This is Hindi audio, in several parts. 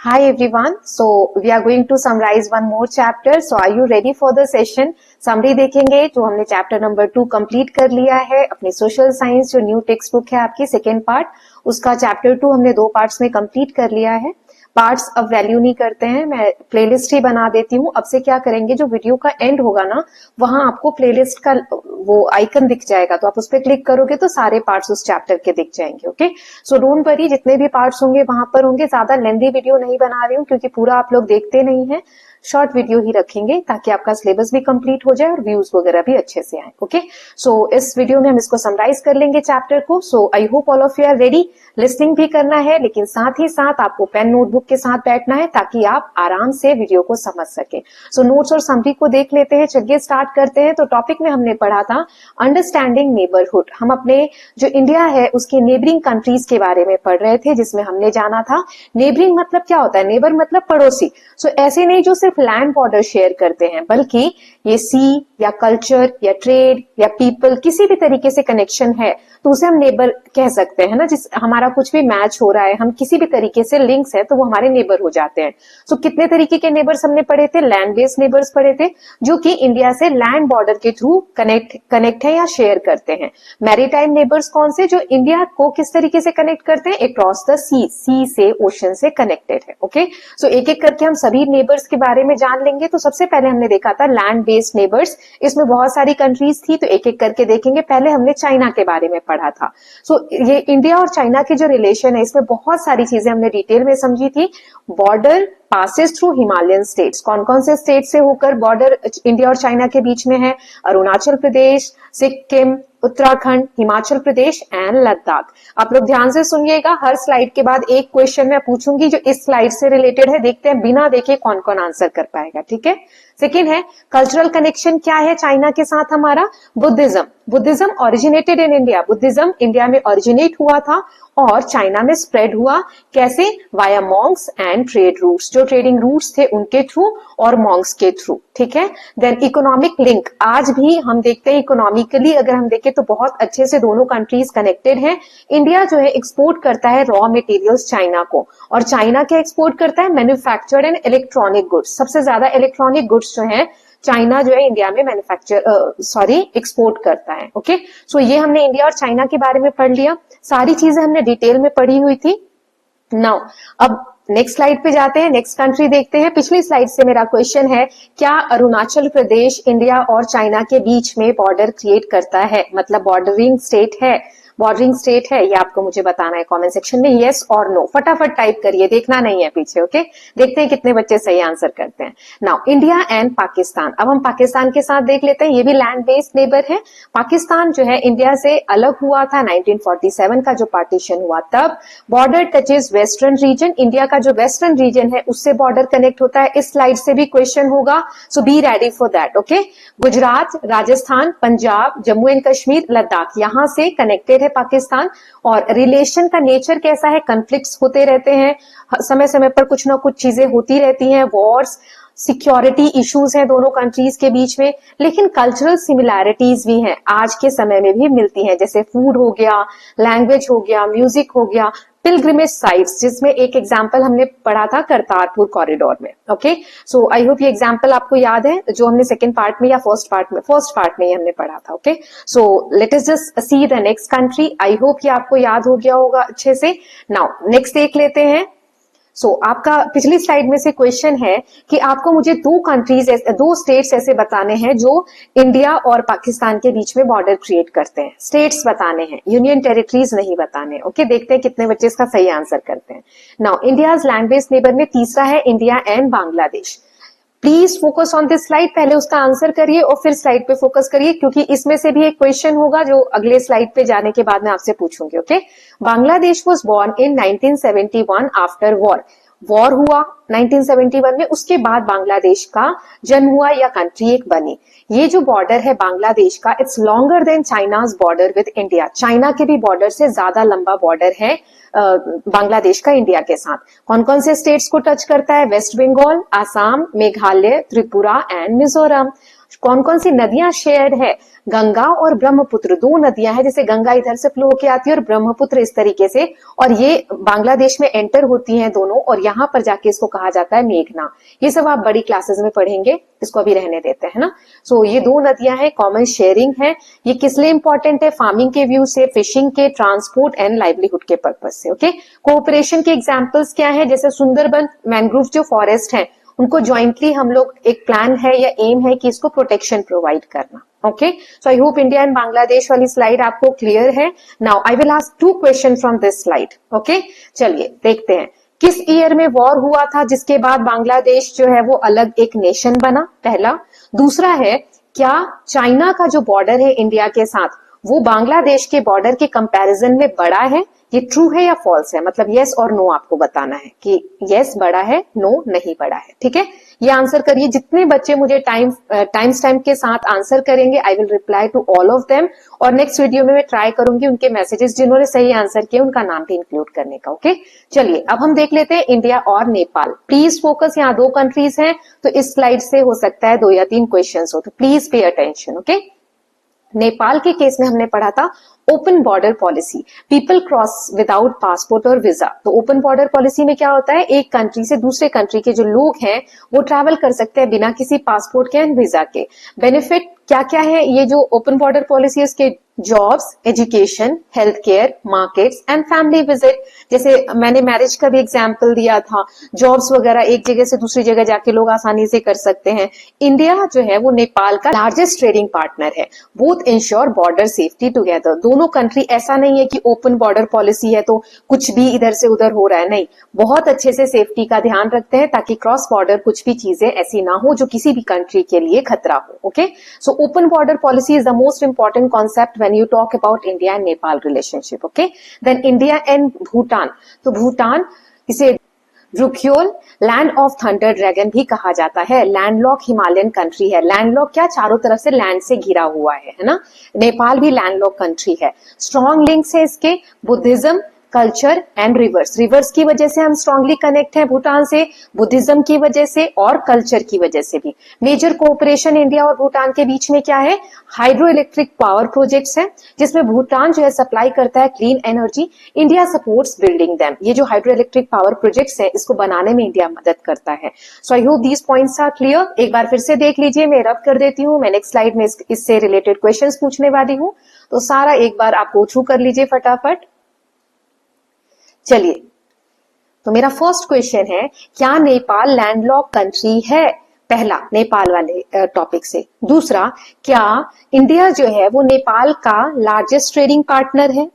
Hi everyone. So we are going to summarize one more chapter. So are you ready for the session? Summary देखेंगे तो हमने चैप्टर नंबर 2 कंप्लीट कर लिया है. अपनी सोशल साइंस जो न्यू टेक्स्ट बुक है आपकी सेकेंड पार्ट, उसका चैप्टर 2 हमने 2 पार्ट्स में कंप्लीट कर लिया है. पार्ट्स अब वैल्यू नहीं करते हैं, मैं प्लेलिस्ट ही बना देती हूँ. अब से क्या करेंगे, जो वीडियो का एंड होगा ना, वहां आपको प्लेलिस्ट का वो आइकन दिख जाएगा, तो आप उस पर क्लिक करोगे तो सारे पार्ट्स उस चैप्टर के दिख जाएंगे. ओके, सो डोंट वरी, जितने भी पार्ट्स होंगे वहां पर होंगे. ज्यादा लेंदी वीडियो नहीं बना रही हूँ क्योंकि पूरा आप लोग देखते नहीं है, शॉर्ट वीडियो ही रखेंगे ताकि आपका सिलेबस भी कंप्लीट हो जाए और व्यूज वगैरह भी अच्छे से आए. ओके, सो इस वीडियो में हम इसको समराइज कर लेंगे चैप्टर को. So I hope all of you are ready. Listening भी करना है, लेकिन साथ ही साथ आपको पेन नोटबुक के साथ बैठना है ताकि आप आराम से वीडियो को समझ सके. सो नोट्स और समरी को देख लेते हैं. चलिए स्टार्ट करते हैं. तो टॉपिक में हमने पढ़ा था अंडरस्टैंडिंग नेबरहुड. हम अपने जो इंडिया है उसके नेबरिंग कंट्रीज के बारे में पढ़ रहे थे, जिसमें हमने जाना था नेबरिंग मतलब क्या होता है. नेबर मतलब पड़ोसी. सो ऐसे नहीं जो सिर्फ लैंड बॉर्डर शेयर करते हैं, बल्कि ये सी या कल्चर या ट्रेड या पीपल किसी भी तरीके से कनेक्शन है तो उसे हम नेबर कह सकते हैं ना. जिस हमारा कुछ भी मैच हो रहा है, हम किसी भी तरीके से लिंक्स है तो वो हमारे नेबर हो जाते हैं. सो कितने तरीके के नेबर्स हमने पढ़े थे? लैंड बेस्ड नेबर्स पढ़े थे, जो कि इंडिया से लैंड बॉर्डर के थ्रू कनेक्ट है या शेयर करते हैं. मैरीटाइम नेबर्स कौन से? जो इंडिया को किस तरीके से कनेक्ट करते हैं? अक्रॉस द सी से, ओशन से कनेक्टेड है. ओके, सो एक एक करके हम सभी नेबर्स के बारे में जान लेंगे. तो सबसे पहले हमने देखा था लैंड बेस्ड नेबर्स. इसमें बहुत सारी कंट्रीज थी, तो एक एक करके देखेंगे. पहले हमने चाइना के बारे में पढ़ा था. सो ये इंडिया और चाइना की जो रिलेशन है, इसमें बहुत सारी चीजें हमने डिटेल में समझी थी. Border passes through Himalayan states. कौन कौन से स्टेट से होकर बॉर्डर इंडिया और चाइना के बीच में है? अरुणाचल प्रदेश, सिक्किम, उत्तराखंड, हिमाचल प्रदेश एंड लद्दाख. आप लोग ध्यान से सुनिएगा, हर स्लाइड के बाद एक क्वेश्चन मैं पूछूंगी जो इस स्लाइड से रिलेटेड है. देखते हैं बिना देखे कौन कौन आंसर कर पाएगा. ठीक है. सेकेंड है कल्चरल कनेक्शन. क्या है चाइना के साथ हमारा? Buddhism. Buddhism originated in India. Buddhism India में ओरिजिनेट हुआ था और चाइना में स्प्रेड हुआ. कैसे? Via monks and trade routes. जो ट्रेडिंग रूट्स थे उनके थ्रू और मॉन्क्स के थ्रू. ठीक है. Then economic link. आज भी हम देखते हैं इकोनॉमिकली अगर हम देखें तो बहुत अच्छे से दोनों कंट्रीज कनेक्टेड हैं. इंडिया जो है एक्सपोर्ट करता है रॉ मटेरियल्स चाइना को, और चाइना क्या एक्सपोर्ट करता है? Manufactured and electronic goods. सबसे ज्यादा इलेक्ट्रॉनिक गुड्स जो है चाइना जो है इंडिया में एक्सपोर्ट करता है. ओके, सो ये हमने इंडिया और चाइना के बारे में पढ़ लिया. सारी चीजें हमने डिटेल में पढ़ी हुई थी. नाउ अब नेक्स्ट स्लाइड पे जाते हैं, नेक्स्ट कंट्री देखते हैं. पिछली स्लाइड से मेरा क्वेश्चन है, क्या अरुणाचल प्रदेश इंडिया और चाइना के बीच में बॉर्डर क्रिएट करता है? मतलब बॉर्डरिंग स्टेट है, बॉर्डरिंग स्टेट है, ये आपको मुझे बताना है कमेंट सेक्शन में, यस और नो. फटाफट टाइप करिए, देखना नहीं है पीछे. ओके, देखते हैं कितने बच्चे सही आंसर करते हैं. Now India and Pakistan. अब हम पाकिस्तान के साथ देख लेते हैं. ये भी लैंड बेस्ड नेबर है. पाकिस्तान जो है इंडिया से अलग हुआ था 1947 का जो पार्टीशन हुआ तब. Border touches western region. India का जो वेस्टर्न रीजन है उससे बॉर्डर कनेक्ट होता है. इस स्लाइड से भी क्वेश्चन होगा, so be ready for that. Okay, Gujarat, Rajasthan, Punjab, Jammu and Kashmir, Ladakh, यहां से कनेक्टेड है पाकिस्तान. और रिलेशन का नेचर कैसा है? कॉन्फ्लिक्ट्स होते रहते हैं, समय समय पर कुछ ना कुछ चीजें होती रहती हैं, वॉर्स, सिक्योरिटी इश्यूज हैं दोनों कंट्रीज के बीच में. लेकिन कल्चरल सिमिलैरिटीज भी हैं, आज के समय में भी मिलती हैं. जैसे फूड हो गया, लैंग्वेज हो गया, म्यूजिक हो गया, पिलग्रिमेज साइट्स, जिसमें एक एग्जांपल हमने पढ़ा था करतारपुर कॉरिडोर में. ओके, सो आई होप ये एग्जांपल आपको याद है, जो हमने सेकंड पार्ट में या फर्स्ट पार्ट में ही हमने पढ़ा था. Okay, so let us just see the next country. I hope ये आपको याद हो गया होगा अच्छे से. नाउ नेक्स्ट देख लेते हैं. सो आपका पिछली स्लाइड में से क्वेश्चन है कि आपको मुझे दो स्टेट्स ऐसे बताने हैं जो इंडिया और पाकिस्तान के बीच में बॉर्डर क्रिएट करते हैं. स्टेट्स बताने हैं, यूनियन टेरिटरीज नहीं बताने. ओके, देखते हैं कितने बच्चे इसका सही आंसर करते हैं. Now India's land based neighbour में तीसरा है India and Bangladesh. Please focus on this slide. पहले उसका आंसर करिए और फिर स्लाइड पे फोकस करिए, क्योंकि इसमें से भी एक क्वेश्चन होगा जो अगले स्लाइड पे जाने के बाद मैं आपसे पूछूंगी. Okay, Bangladesh was born in 1971 after war. War हुआ 1971 में, उसके बाद बांग्लादेश का जन्म हुआ या कंट्री एक बनी. ये जो बॉर्डर है बांग्लादेश का, it's longer than China's border with India. China के भी बॉर्डर से ज्यादा लंबा बॉर्डर है बांग्लादेश का इंडिया के साथ। कौन कौन से स्टेट्स को टच करता है? वेस्ट बंगाल, आसाम, मेघालय, त्रिपुरा एंड मिजोरम। कौन कौन सी नदियां शेयर्ड है? गंगा और ब्रह्मपुत्र, दो नदियां हैं, जैसे गंगा इधर से फ्लो होके आती है और ब्रह्मपुत्र इस तरीके से, और ये बांग्लादेश में एंटर होती हैं दोनों, और यहाँ पर जाके इसको कहा जाता है मेघना। ये सब आप बड़ी क्लासेस में पढ़ेंगे, इसको अभी रहने देते हैं ना। सो ये दो नदियां हैं, कॉमन शेयरिंग है। ये किस लिए इंपॉर्टेंट है? फार्मिंग के व्यू से, फिशिंग के, ट्रांसपोर्ट एंड लाइवलीहुड के पर्पज से। ओके, कोऑपरेशन के एग्जांपल्स क्या है? जैसे सुंदरबन मैंग्रोव जो फॉरेस्ट है, उनको ज्वाइंटली हम लोग एक प्लान है या एम है कि इसको प्रोटेक्शन प्रोवाइड करना। Okay, so I hope India and Bangladesh वाली स्लाइड आपको क्लियर है। Now I will ask 2 question from this slide. Okay, चलिए देखते हैं किस ईयर में वॉर हुआ था जिसके बाद बांग्लादेश जो है वो अलग एक नेशन बना, पहला। दूसरा है, क्या चाइना का जो बॉर्डर है इंडिया के साथ वो बांग्लादेश के बॉर्डर के कंपैरिजन में बड़ा है? ये ट्रू है या फॉल्स है? मतलब यस और नो आपको बताना है कि यस बड़ा है, नो नहीं बड़ा है। ठीक है, ये आंसर करिए। जितने बच्चे मुझे टाइम स्टैम्प के साथ आंसर करेंगे, I will reply to all of them, और नेक्स्ट वीडियो में मैं ट्राई करूंगी उनके मैसेजेस जिन्होंने सही आंसर किए उनका नाम भी इंक्लूड करने का। ओके, चलिए अब हम देख लेते हैं इंडिया और नेपाल। प्लीज फोकस, यहाँ 2 कंट्रीज हैं, तो इस स्लाइड से हो सकता है 2 या 3 क्वेश्चन हो, तो please pay attention. Okay, Nepal के केस में हमने पढ़ा था open border policy, people cross without passport और वीजा। तो ओपन बॉर्डर पॉलिसी में क्या होता है? एक कंट्री से दूसरे कंट्री के जो लोग हैं वो ट्रैवल कर सकते हैं बिना किसी पासपोर्ट के एंड वीजा के। बेनिफिट क्या क्या है ये जो ओपन बॉर्डर पॉलिसी है? उसके jobs, education, health care, markets and family visit. जैसे मैंने मैरिज का भी एग्जाम्पल दिया था, जॉब्स वगैरह एक जगह से दूसरी जगह जाके लोग आसानी से कर सकते हैं। इंडिया जो है वो नेपाल का लार्जेस्ट ट्रेडिंग पार्टनर है। Both ensure border safety together. दोनों कंट्री, ऐसा नहीं है कि ओपन बॉर्डर पॉलिसी है तो कुछ भी इधर से उधर हो रहा है, नहीं, बहुत अच्छे से सेफ्टी का ध्यान रखते हैं ताकि क्रॉस बॉर्डर कुछ भी चीजें ऐसी ना हो जो किसी भी कंट्री के लिए खतरा हो। Okay, so open border policy is the most important concept when you talk about India and Nepal relationship. Okay, then India and Bhutan. तो भूटान, इसे रुक्योल, लैंड ऑफ थंडर ड्रैगन भी कहा जाता है। लैंडलॉक हिमालयन कंट्री है। लैंडलॉक क्या? चारों तरफ से लैंड से घिरा हुआ है ना। नेपाल भी लैंडलॉक कंट्री है। स्ट्रॉन्ग लिंक्स है इसके, Buddhism, culture and reverse. Reverse की वजह से हम स्ट्रांगली कनेक्ट हैं भूटान से, बुद्धिज्म की वजह से और कल्चर की वजह से भी। मेजर कोऑपरेशन इंडिया और भूटान के बीच में क्या है? हाइड्रो इलेक्ट्रिक पावर प्रोजेक्ट्स हैं जिसमें भूटान जो है सप्लाई करता है clean energy, India supports building them. ये जो हाइड्रो इलेक्ट्रिक पावर प्रोजेक्ट्स है इसको बनाने में इंडिया मदद करता है। So I hope these points are clear. एक बार फिर से देख लीजिए, मैं रब कर देती हूँ। मैं नेक्स्ट स्लाइड में इससे रिलेटेड क्वेश्चन पूछने वाली हूँ, तो सारा एक बार आप गो थ्रू कर लीजिए फटाफट। चलिए, तो मेरा फर्स्ट क्वेश्चन है, क्या नेपाल लैंडलॉक कंट्री है? पहला, नेपाल वाले टॉपिक से। दूसरा, क्या इंडिया जो है वो नेपाल का लार्जेस्ट ट्रेडिंग पार्टनर है?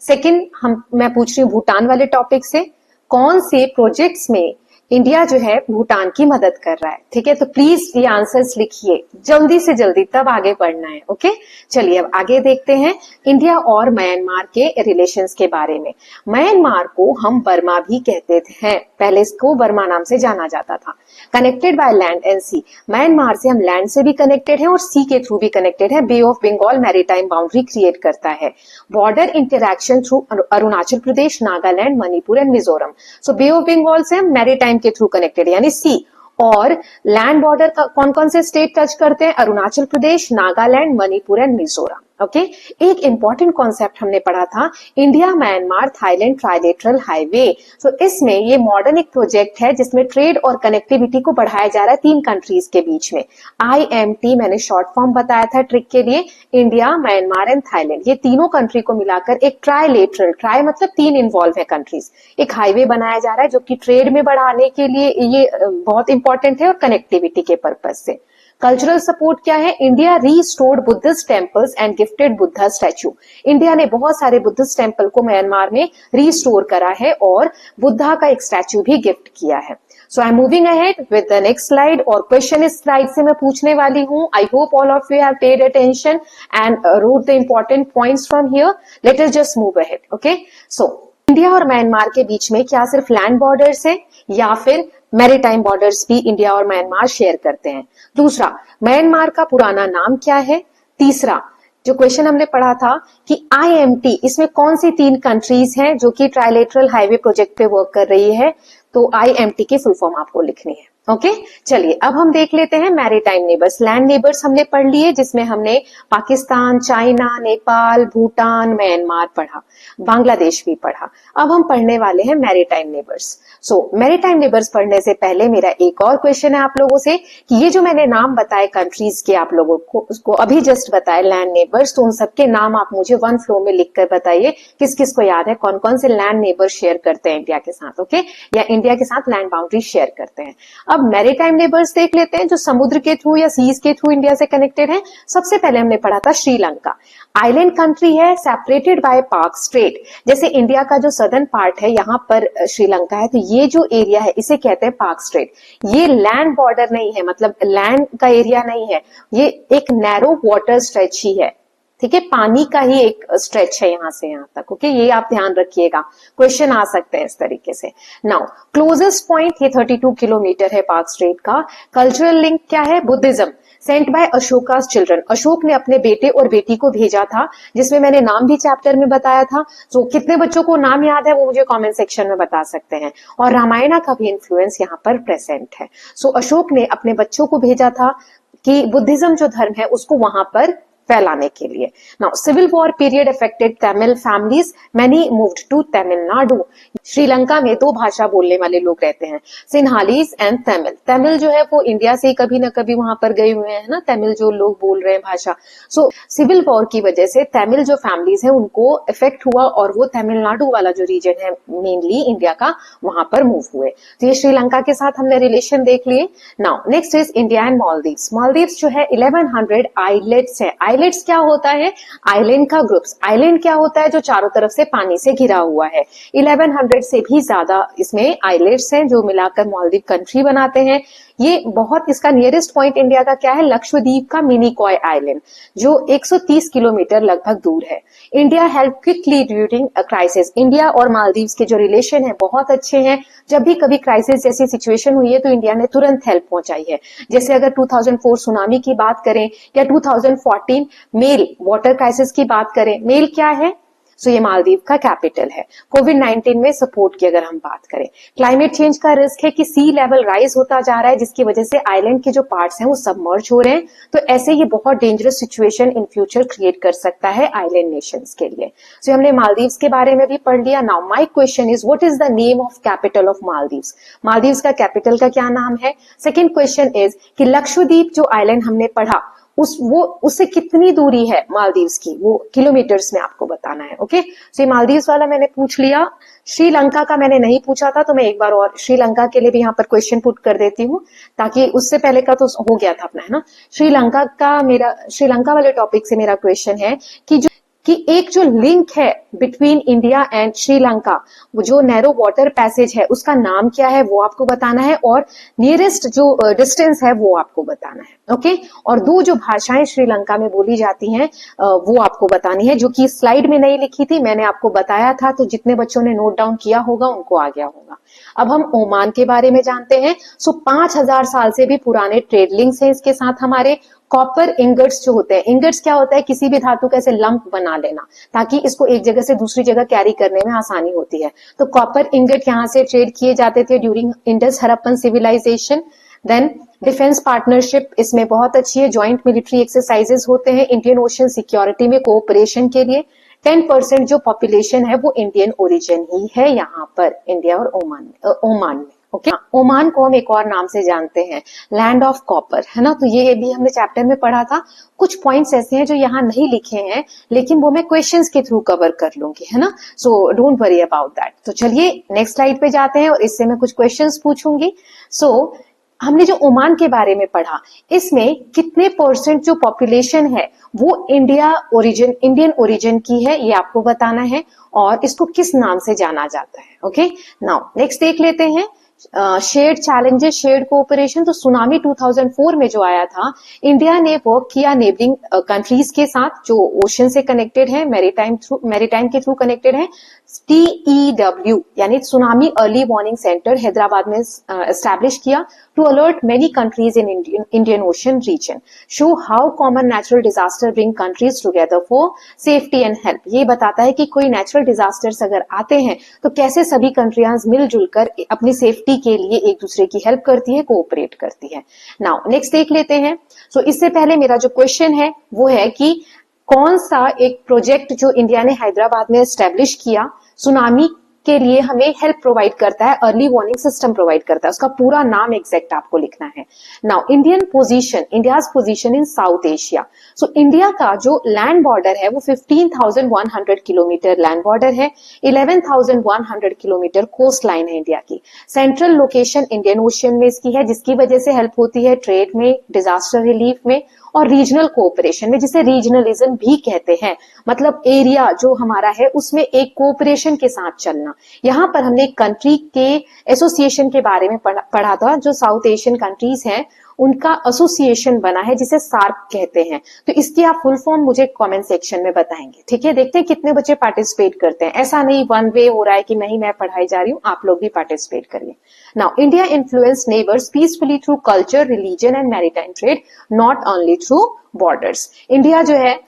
सेकंड, मैं पूछ रही हूँ भूटान वाले टॉपिक से, कौन से प्रोजेक्ट्स में इंडिया जो है भूटान की मदद कर रहा है? ठीक है, तो प्लीज ये आंसर्स लिखिए जल्दी से जल्दी, तब आगे पढ़ना है। ओके, चलिए अब आगे देखते हैं इंडिया और म्यांमार के रिलेशंस के बारे में। म्यांमार को हम बर्मा भी कहते हैं, पहले इसको बर्मा नाम से जाना जाता था। Connected by land and sea, Myanmar से हम लैंड से भी कनेक्टेड है और सी के थ्रू भी कनेक्टेड है। Bay of Bengal maritime boundary create करता है। Border interaction through Arunachal Pradesh, Nagaland, Manipur and Mizoram. So Bay of Bengal से हम मैरीटाइम के थ्रू कनेक्टेड यानी सी। और लैंड बॉर्डर कौन कौन से स्टेट टच करते हैं? अरुणाचल प्रदेश, नागालैंड, मणिपुर एंड मिजोरम। ओके, एक इंपॉर्टेंट कॉन्सेप्ट हमने पढ़ा था, India Myanmar Thailand trilateral highway. तो इसमें ये मॉडर्न एक प्रोजेक्ट है जिसमें ट्रेड और कनेक्टिविटी को बढ़ाया जा रहा है 3 कंट्रीज के बीच में। IMT मैंने शॉर्ट फॉर्म बताया था ट्रिक के लिए। इंडिया, म्यांमार एंड थाईलैंड, ये तीनों कंट्री को मिलाकर एक ट्राइलेटरल, ट्राई मतलब 3 इन्वॉल्व है कंट्रीज, एक हाईवे बनाया जा रहा है जो कि ट्रेड में बढ़ाने के लिए ये बहुत इंपॉर्टेंट है और कनेक्टिविटी के पर्पज से। कल्चरल सपोर्ट क्या है? India restored Buddhist temples and gifted Buddha statue. India ने बहुत सारे बुद्धिस्ट टेम्पल को म्यांमार में रीस्टोर करा है और बुद्धा का एक स्टैचू भी गिफ्ट किया है। So I am moving ahead with the next slide, और क्वेश्चन इस स्लाइड से मैं पूछने वाली हूँ। I hope all of you have paid attention and wrote the important points from here. Let us just move ahead. Okay, so India और म्यांमार के बीच में क्या सिर्फ लैंड बॉर्डर्स है या फिर मैरीटाइम बॉर्डर्स भी इंडिया और म्यांमार शेयर करते हैं? दूसरा, म्यांमार का पुराना नाम क्या है? तीसरा, जो क्वेश्चन हमने पढ़ा था कि IMT इसमें कौन सी 3 कंट्रीज हैं जो कि ट्राइलेटरल हाईवे प्रोजेक्ट पे वर्क कर रही है, तो IMT की फुल फॉर्म आपको लिखनी है। ओके चलिए अब हम देख लेते हैं मैरीटाइम नेबर्स। लैंड नेबर्स हमने पढ़ लिए जिसमें हमने पाकिस्तान, चाइना, नेपाल, भूटान, म्यांमार पढ़ा, बांग्लादेश भी पढ़ा। अब हम पढ़ने वाले हैं मैरीटाइम नेबर्स। सो मैरीटाइम नेबर्स पढ़ने से पहले मेरा एक और क्वेश्चन है आप लोगों से कि ये जो मैंने नाम बताए कंट्रीज के आप लोगों को, उसको अभी जस्ट बताए लैंड नेबर्स, तो उन सबके नाम आप मुझे वन फ्लो में लिखकर बताइए किस किस को याद है, कौन कौन से लैंड नेबर शेयर करते हैं इंडिया के साथ, ओके, या इंडिया के साथ लैंड बाउंड्री शेयर करते हैं। अब मैरीटाइम नेबर्स देख लेते हैं जो समुद्र के थ्रू या सीज के थ्रू इंडिया से कनेक्टेड है। सबसे पहले हमने पढ़ा था श्रीलंका, आइलैंड कंट्री है, सेपरेटेड बाय पाक स्ट्रेट। जैसे इंडिया का जो सदर्न पार्ट है यहाँ पर श्रीलंका है, तो ये जो एरिया है इसे कहते हैं पाक स्ट्रेट। ये लैंड बॉर्डर नहीं है, मतलब लैंड का एरिया नहीं है, ये एक नैरो वाटर स्ट्रेच ही है, ठीक है, पानी का ही एक स्ट्रेच है यहां से यहां तक, ओके, ये आप ध्यान रखिएगा, क्वेश्चन आ सकते हैं इस तरीके से। नाउ क्लोजेस्ट पॉइंट ये 32 किलोमीटर है पाक स्ट्रेट का। कल्चरल लिंक क्या है, Buddhism, sent by Ashoka's children, Ashoka ने अपने बेटे और बेटी को भेजा था, जिसमें मैंने नाम भी चैप्टर में बताया था। तो कितने बच्चों को नाम याद है वो मुझे कमेंट सेक्शन में बता सकते हैं। और रामायण का भी इन्फ्लुएंस यहाँ पर प्रेजेंट है। सो अशोक ने अपने बच्चों को भेजा था कि बुद्धिज्म जो धर्म है उसको वहां पर फैलाने के लिए। Now civil war period affected Tamil families, many moved to Tamil Nadu. Sri Lanka में 2 भाषा बोलने वाले लोग रहते हैं, सिन्हालीज एंड तमिल। तमिल जो है वो इंडिया से कभी ना कभी वहां पर गए हुए हैं ना, तमिल जो लोग बोल रहे हैं भाषा। सो सिविल वॉर की वजह से तमिल जो फैमिलीज है उनको इफेक्ट हुआ और वो तमिलनाडु वाला जो रीजन है मेनली इंडिया का, वहां पर मूव हुए। तो ये श्रीलंका के साथ हमने रिलेशन देख लिए। Now next is India and Maldives. Maldives जो है 1100 आइलैंड्स है। आइलैंड्स क्या होता है, आइलैंड का ग्रुप्स। आइलैंड क्या होता है, जो चारों तरफ से पानी से घिरा हुआ है। 1100 से भी ज्यादा इसमें आइलैंड्स हैं जो मिलाकर मालदीव कंट्री बनाते हैं। ये बहुत, इसका नियरेस्ट पॉइंट इंडिया का क्या है, लक्षद्वीप का मिनिकॉय आइलैंड, जो 130 किलोमीटर लगभग दूर है। India help quickly during a crisis. India और मालदीव्स के जो रिलेशन है बहुत अच्छे हैं। जब भी कभी क्राइसिस जैसी सिचुएशन हुई है तो इंडिया ने तुरंत हेल्प पहुंचाई है। जैसे अगर 2004 सुनामी की बात करें या 2014 मेल वाटर क्राइसिस की बात करें, मेल क्या है, सो ये मालदीव का कैपिटल है। कोविड-19 में सपोर्ट की अगर हम बात करें, क्लाइमेट चेंज का रिस्क है कि सी लेवल राइज होता जा रहा है, जिसकी वजह से आइलैंड के जो पार्ट्स हैं वो सबमर्ज हो रहे हैं। तो ऐसे ये बहुत dangerous situation in future create कर सकता है आइलैंड नेशंस के लिए। सो हमने मालदीव्स के बारे में भी पढ़ लिया। Now my question is what is the name of capital of Maldives. Maldives का कैपिटल का क्या नाम है। सेकेंड क्वेश्चन इज कि लक्षद्वीप जो आइलैंड हमने पढ़ा उससे कितनी दूरी है मालदीव्स की, वो किलोमीटर्स में आपको बताना है। ओके सो ये मालदीव्स वाला मैंने पूछ लिया। श्रीलंका का मैंने नहीं पूछा था, तो मैं एक बार और श्रीलंका के लिए भी यहाँ पर क्वेश्चन पुट कर देती हूँ, ताकि उससे पहले का तो हो गया था अपना, है ना। श्रीलंका वाले टॉपिक से मेरा क्वेश्चन है कि एक जो लिंक है बिटवीन इंडिया एंड श्रीलंका, वो जो नैरो वाटर पैसेज है उसका नाम क्या है वो आपको बताना है, और नियरेस्ट जो डिस्टेंस है वो आपको बताना है। ओके और 2 जो भाषाएं श्रीलंका में बोली जाती हैं वो आपको बतानी है, जो कि स्लाइड में नहीं लिखी थी, मैंने आपको बताया था, तो जितने बच्चों ने नोट डाउन किया होगा उनको आ गया होगा। अब हम ओमान के बारे में जानते हैं। सो 5000 साल से भी पुराने ट्रेड लिंक्स हैं इसके साथ हमारे। कॉपर इंगट्स जो होते हैं, इंगट्स क्या होता है, किसी भी धातु का ऐसे लंप बना लेना ताकि इसको एक जगह से दूसरी जगह कैरी करने में आसानी होती है। तो कॉपर इंगट यहाँ से ट्रेड किए जाते थे during Indus Harappan civilization. Then defence partnership इसमें बहुत अच्छी है, ज्वाइंट मिलिट्री एक्सरसाइजेस होते हैं इंडियन ओशन सिक्योरिटी में कोऑपरेशन के लिए। 10% जो पॉपुलेशन है वो इंडियन ओरिजिन ही है यहाँ पर, इंडिया और ओमान में। ओके ओमान को हम एक और नाम से जानते हैं, लैंड ऑफ कॉपर, है ना। तो ये भी हमने चैप्टर में पढ़ा था। कुछ पॉइंट्स ऐसे हैं जो यहाँ नहीं लिखे हैं, लेकिन वो मैं क्वेश्चंस के थ्रू कवर कर लूंगी, है ना। So don't worry about that. तो चलिए नेक्स्ट स्लाइड पे जाते हैं और इससे मैं कुछ क्वेश्चंस पूछूंगी। सो हमने जो ओमान के बारे में पढ़ा, इसमें कितने % जो पॉपुलेशन है वो इंडियन ओरिजिन की है, ये आपको बताना है, और इसको किस नाम से जाना जाता है। ओके नाउ नेक्स्ट देख लेते हैं शेयर्ड चैलेंजेस, शेयर्ड कोऑपरेशन। तो सुनामी 2004 में जो आया था, इंडिया ने वर्क किया नेबरिंग कंट्रीज के साथ जो ओशन से कनेक्टेड है, मैरीटाइम के थ्रू कनेक्टेड है। TEW यानी tsunami early warning centre Hyderabad में एस्टैब्लिश किया। to alert many countries in Indian Ocean region, show how common natural disaster bring countries together for safety and help. ये बताता है कि कोई नेचुरल डिजास्टर्स अगर आते हैं तो कैसे सभी कंट्रियां मिलजुल कर अपनी सेफ्टी के लिए एक दूसरे की हेल्प करती है, कोऑपरेट करती है. नाउ नेक्स्ट देख लेते हैं. सो इससे पहले मेरा जो क्वेश्चन है वो है कि कौन सा एक प्रोजेक्ट जो इंडिया ने हैदराबाद में एस्टेब्लिश किया सुनामी के लिए हमें हेल्प प्रोवाइड करता है, अर्ली वार्निंग सिस्टम प्रोवाइड करता है. उसका पूरा नाम एग्जैक्ट आपको लिखना है. Now India's position in south Asia. So India का जो लैंड बॉर्डर है वो 15,100 किलोमीटर लैंड बॉर्डर है. 11,100 किलोमीटर कोस्ट लाइन है इंडिया की. सेंट्रल लोकेशन इंडियन ओशियन में इसकी है, जिसकी वजह से हेल्प होती है ट्रेड में, डिजास्टर रिलीफ में और रीजनल कोऑपरेशन में, जिसे रीजनलिज्म भी कहते हैं. मतलब एरिया जो हमारा है उसमें एक कोऑपरेशन के साथ चलना. यहाँ पर हमने एक कंट्री के एसोसिएशन के बारे में पढ़ा था. जो साउथ एशियन कंट्रीज हैं उनका एसोसिएशन बना है जिसे सार्क कहते हैं. तो इसकी आप फुल फॉर्म मुझे कमेंट सेक्शन में बताएंगे. ठीक है, देखते हैं कितने बच्चे पार्टिसिपेट करते हैं. ऐसा नहीं वन वे हो रहा है कि मैं पढ़ाई जा रही हूँ, आप लोग भी पार्टिसिपेट करिए. Now India influence neighbours peacefully through culture, religion and maritime trade, not only through borders. India जो है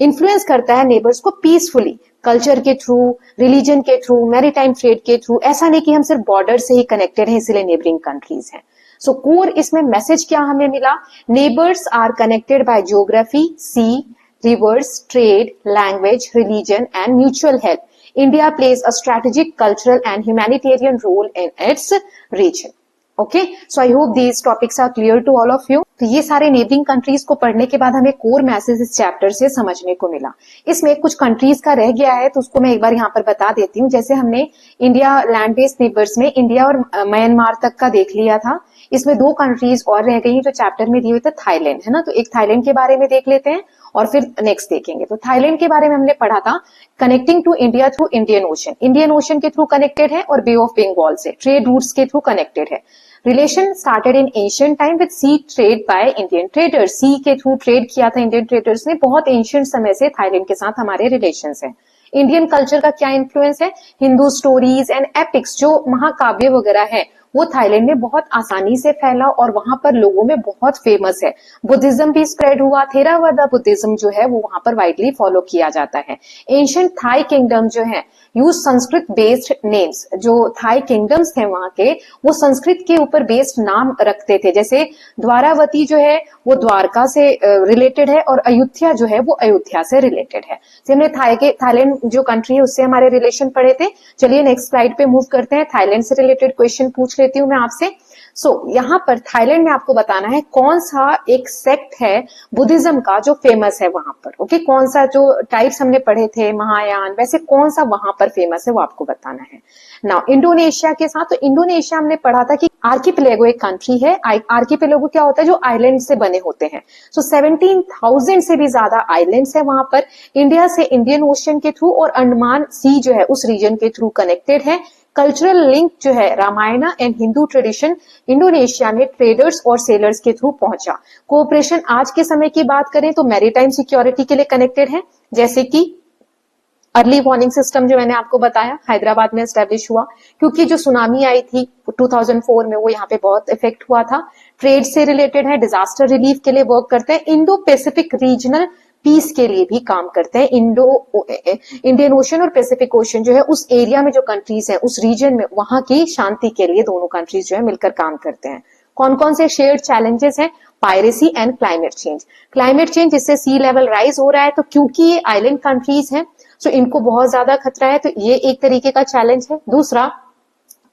इन्फ्लुएंस करता है नेबर्स को पीसफुली, कल्चर के थ्रू, रिलीजन के थ्रू, मैरीटाइम ट्रेड के थ्रू. ऐसा नहीं कि हम सिर्फ बॉर्डर से ही कनेक्टेड हैं इसलिए नेबरिंग कंट्रीज हैं. सो कोर इसमें मैसेज क्या हमें मिला? Neighbours are connected by geography, sea, rivers, trade, language, religion and mutual help. India plays a strategic cultural and humanitarian role in its region. Okay, so I hope these topics are clear to all of you. तो ये सारे नेबरिंग कंट्रीज को पढ़ने के बाद हमें कोर मैसेज इस चैप्टर से समझने को मिला. इसमें कुछ कंट्रीज का रह गया है तो उसको मैं एक बार यहाँ पर बता देती हूँ. जैसे हमने इंडिया लैंड बेस्ड नेबर्स में इंडिया और म्यांमार तक का देख लिया था. इसमें दो कंट्रीज और रह गई जो चैप्टर में दिए हुए थे, थाईलैंड है ना. तो एक थाईलैंड के बारे में देख लेते हैं और फिर नेक्स्ट देखेंगे. तो थाईलैंड के बारे में हमने पढ़ा था, connecting to India through Indian Ocean. Indian Ocean के थ्रू कनेक्टेड है और बे ऑफ बंगाल से ट्रेड रूट्स के थ्रू कनेक्टेड है. Relation started in ancient time with sea trade by Indian traders. Sea के थ्रू ट्रेड किया था इंडियन ट्रेडर्स ने. बहुत एंशियंट समय से थाईलैंड के साथ हमारे रिलेशंस हैं. इंडियन कल्चर का क्या इन्फ्लुएंस है? हिंदू स्टोरीज एंड एपिक्स जो महाकाव्य वगैरह है वो थाईलैंड में बहुत आसानी से फैला और वहां पर लोगों में बहुत फेमस है. बुद्धिज्म भी स्प्रेड हुआ. थेरावादा बुद्धिज्म जो है वो वहां पर वाइडली फॉलो किया जाता है. एंशिएंट थाई किंगडम जो है यूज संस्कृत बेस्ड नेम्स. जो थाई किंगडम्स थे वहां के वो संस्कृत के ऊपर बेस्ड नाम रखते थे. जैसे द्वारावती जो है वो द्वारका से रिलेटेड है और अयोध्या जो है वो अयोध्या से रिलेटेड है. हमने थाईलैंड जो कंट्री है उससे हमारे रिलेशन पढ़े थे. चलिए नेक्स्ट स्लाइड पे मूव करते हैं. थाईलैंड से रिलेटेड क्वेश्चन पूछ लेती हूँ मैं आपसे. यहाँ पर थाईलैंड में आपको बताना है कौन सा एक सेक्ट है बुद्धिज्म का जो फेमस है वहां पर. ओके, कौन सा जो टाइप्स हमने पढ़े थे महायान, वैसे कौन सा वहां पर फेमस है वो आपको बताना है. नाउ इंडोनेशिया के साथ, तो इंडोनेशिया हमने पढ़ा था कि आर्किपेलागो एक कंट्री है. आर्किपेलागो क्या होता है? जो आइलैंड से बने होते हैं. 17,000 से भी ज्यादा आइलैंड्स है वहां पर. इंडिया से इंडियन ओशन के थ्रू और अंडमान सी जो है उस रीजन के थ्रू कनेक्टेड है. कल्चरल लिंक जो है Ramayana and Hindu tradition Indonesia में ट्रेडर्स और सेलर्स के थ्रू पहुंचा. कोऑपरेशन आज के समय की बात करें तो मैरीटाइम सिक्योरिटी के लिए कनेक्टेड है. जैसे कि अर्ली वार्निंग सिस्टम जो मैंने आपको बताया हैदराबाद में एस्टेब्लिश हुआ क्योंकि जो सुनामी आई थी 2004 में वो यहाँ पे बहुत इफेक्ट हुआ था. ट्रेड से रिलेटेड है, डिजास्टर रिलीफ के लिए वर्क करते हैं. इंडो पैसिफिक रीजनल पीस के लिए भी काम करते हैं. इंडियन ओशन और पैसिफिक ओशन जो है उस एरिया में जो कंट्रीज हैं उस रीजन में वहां की शांति के लिए दोनों कंट्रीज जो है मिलकर काम करते हैं. कौन कौन से शेयर्ड चैलेंजेस हैं? Piracy and climate change. Climate change जिससे सी लेवल राइज हो रहा है तो क्योंकि ये आइलैंड कंट्रीज हैं तो इनको बहुत ज्यादा खतरा है, तो ये एक तरीके का चैलेंज है. दूसरा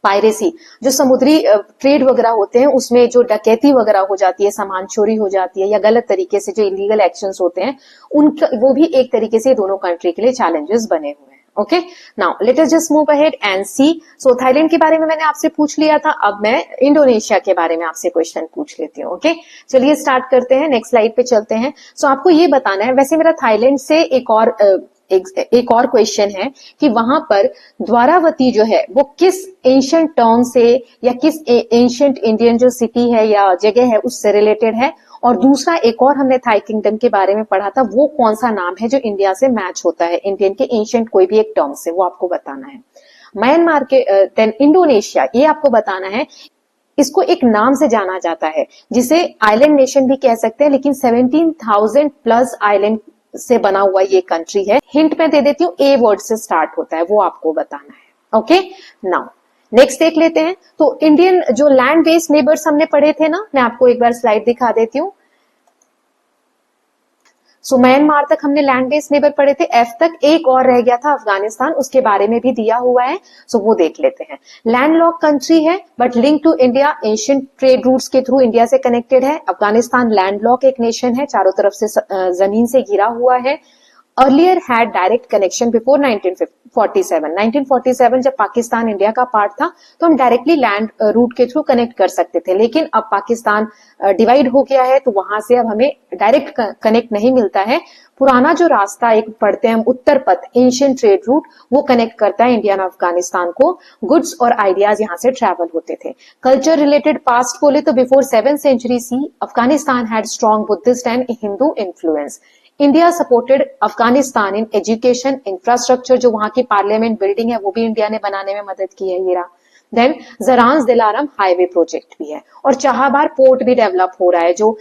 पायरेसी, जो समुद्री ट्रेड वगैरह होते हैं उसमें जो डकैती वगैरह हो जाती है, सामान चोरी हो जाती है या गलत तरीके से जो इलीगल एक्शंस होते हैं उनका वो भी एक तरीके से दोनों कंट्री के लिए चैलेंजेस बने हुए हैं. Okay, now let us just move ahead and see. So Thailand के बारे में मैंने आपसे पूछ लिया था, अब मैं इंडोनेशिया के बारे में आपसे क्वेश्चन पूछ लेती हूँ. ओके, चलिए स्टार्ट करते हैं. नेक्स्ट स्लाइड पे चलते हैं. सो आपको ये बताना है, वैसे मेरा थाईलैंड से एक और क्वेश्चन है कि वहां पर द्वारावती जो है वो किस एंशिएंट टाउन से या किस एंशिएंट इंडियन जो सिटी है या जगह है उससे रिलेटेड है. और दूसरा एक और हमने थाई किंगडम के बारे में पढ़ा था, वो कौन सा नाम है जो इंडिया से मैच होता है, इंडियन के एंशिएंट कोई भी एक टर्म से, वो आपको बताना है. म्यांमार के देन इंडोनेशिया, ये आपको बताना है इसको एक नाम से जाना जाता है जिसे आइलैंड नेशन भी कह सकते हैं, लेकिन 17,000 प्लस आइलैंड से बना हुआ ये कंट्री है। हिंट मैं दे देती हूँ, ए वर्ड से स्टार्ट होता है, वो आपको बताना है। ओके, नाउ नेक्स्ट देख लेते हैं। तो इंडियन जो लैंड बेस्ड नेबर्स हमने पढ़े थे ना, मैं आपको एक बार स्लाइड दिखा देती हूँ। सो म्यांमार तक हमने लैंड बेस्ड नेबर पढ़े थे, एफ तक एक और रह गया था अफगानिस्तान, उसके बारे में भी दिया हुआ है, सो वो देख लेते हैं। लैंडलॉक कंट्री है but link to India, ancient trade routes के थ्रू इंडिया से कनेक्टेड है। अफगानिस्तान लैंडलॉक एक नेशन है, चारों तरफ से जमीन से घिरा हुआ है। Earlier had direct connection before 1947। 1947 जब पाकिस्तान इंडिया का पार्ट था तो हम डायरेक्टली लैंड रूट के थ्रू कनेक्ट कर सकते थे, लेकिन अब पाकिस्तान डिवाइड हो गया है तो वहां से अब हमें डायरेक्ट कनेक्ट नहीं मिलता है। पुराना जो रास्ता एक पढ़ते हैं हम, उत्तर पथ, एंशिएंट ट्रेड रूट, वो कनेक्ट करता है इंडिया और अफगानिस्तान को। गुड्स और आइडियाज यहाँ से ट्रेवल होते थे। कल्चर रिलेटेड पास्ट बोले तो before 7th century C Afghanistan had strong Buddhist and Hindu influence. India supported Afghanistan in education, infrastructure, जो वहां की पार्लियामेंट बिल्डिंग है वो भी इंडिया ने बनाने में मदद की है, ये रहा। देन जरांज दिलारम हाईवे प्रोजेक्ट भी है, और चाहाबार पोर्ट भी डेवलप हो रहा है जो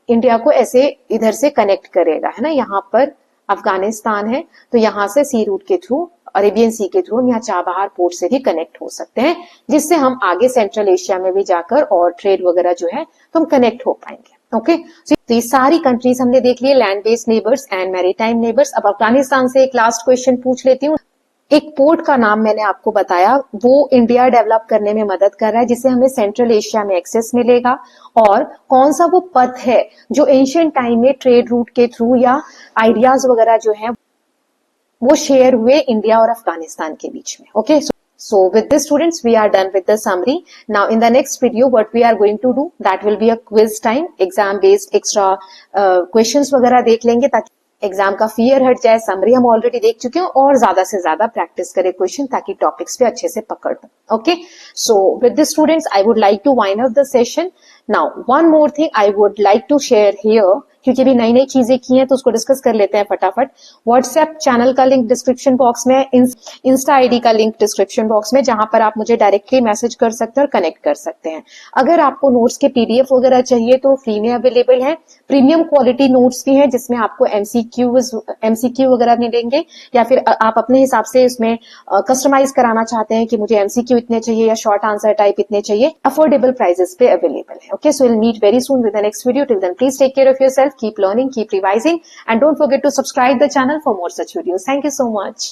इंडिया को ऐसे इधर से कनेक्ट करेगा, है ना। यहाँ पर अफगानिस्तान है तो यहाँ से सी रूट के थ्रू, अरेबियन सी के थ्रू हम यहाँ चाबहार पोर्ट से भी कनेक्ट हो सकते हैं, जिससे हम आगे सेंट्रल एशिया में भी जाकर और ट्रेड वगैरह जो है तो हम कनेक्ट हो पाएंगे। ओके, तो ये सारी कंट्रीज हमने देख लिए, land based neighbours and maritime neighbours. अब अफगानिस्तान से एक लास्ट क्वेश्चन पूछ लेती हूँ। एक पोर्ट का नाम मैंने आपको बताया, वो इंडिया डेवलप करने में मदद कर रहा है, जिससे हमें सेंट्रल एशिया में एक्सेस मिलेगा। और कौन सा वो पथ है जो एंशिएंट टाइम में ट्रेड रूट के थ्रू या आइडियाज वगैरह जो है वो शेयर हुए इंडिया और अफगानिस्तान के बीच में। Okay, so with this students we are done with the summary. Now in the next video what we are going to do, that will be a quiz time, exam based extra questions वगैरह देख लेंगे ताकि एग्जाम का फियर हट जाए। समरी हम ऑलरेडी देख चुके हैं, और ज्यादा से ज्यादा प्रैक्टिस करें क्वेश्चन ताकि टॉपिक्स पे अच्छे से पकड़ हो। Okay, so with this students I would like to wind up the session. Now one more thing I would like to share here, क्योंकि अभी नई नई चीजें की हैं तो उसको डिस्कस कर लेते हैं फटाफट। व्हाट्सएप चैनल का लिंक डिस्क्रिप्शन बॉक्स में, इंस्टा आईडी का लिंक डिस्क्रिप्शन बॉक्स में, जहां पर आप मुझे डायरेक्टली मैसेज कर सकते हैं और कनेक्ट कर सकते हैं। अगर आपको नोट्स के पीडीएफ वगैरह चाहिए तो फ्री में अवेलेबल है। प्रीमियम क्वालिटी नोट्स भी हैं जिसमें आपको एमसीक्यू वगैरह मिलेंगे, या फिर आप अपने हिसाब से इसमें कस्टमाइज कराना चाहते हैं कि मुझे एमसीक्यू इतने चाहिए या शॉर्ट आंसर टाइप इतने चाहिए, अफोर्डेबल प्राइसेस पे अवेलेबल है। Okay, so will meet very soon with the next video. Till then please take care of yourself, keep learning, keep revising, and don't forget to subscribe the channel for more such videos. Thank you so much.